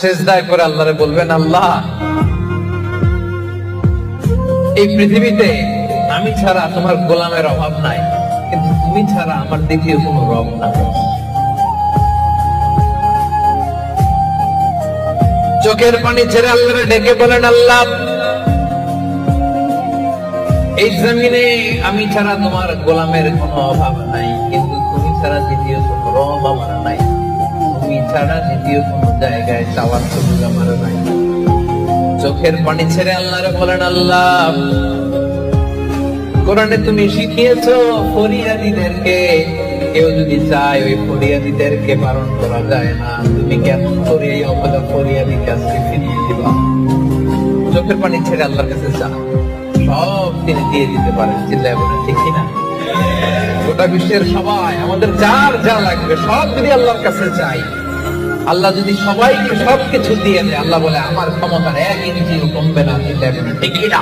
সিজদায় করে আল্লাহরে বলবেন, আল্লাহ এই পৃথিবীতে আমি ছাড়া তোমার গোলামের অভাব নাই, কিন্তু তুমি ছাড়া আমার দ্বিতীয় কোনো রব নাই। চোখের পানি ছেড়ে আল্লাহরে ডেকে বলেন, আল্লাহ এই জমিনে আমি ছাড়া তোমার গোলামের কোনো অভাব নাই, কিন্তু তুমি ছাড়া দ্বিতীয় কোনো রব আমার নাই, তুমি ছাড়া দ্বিতীয় কোনো জায়গায় চাওয়ার সুযোগ আমার নাই। চোখের পানি ছেড়ে আল্লাহরে বলেন, আল্লাহ কোরআনে তুমি শিখিয়েছো ফরিয়াদীদেরকে কেউ যদি চায় ওই ফরিয়াদীদেরকে বারণ করা যায় না, তুমি কেমন করে এই অবলা ফরিয়াদীকে আজকে ফিরিয়ে দিবা? চোখের পানি ছেড়ে আল্লাহর কাছে চা, সব তিনি দিয়ে দিতে পারেন। চিল্লায় বলেন ঠিক কিনা? গোটা বিশ্বের সবাই আমাদের যার যা লাগবে সব যদি আল্লাহর কাছে চাই, আল্লাহ যদি সবাইকে সবকিছু দিয়ে দেয়, আল্লাহ বলে আমার ক্ষমতার 1 ইঞ্চিও কমবে না। চিল্লায় বলেন ঠিক কিনা?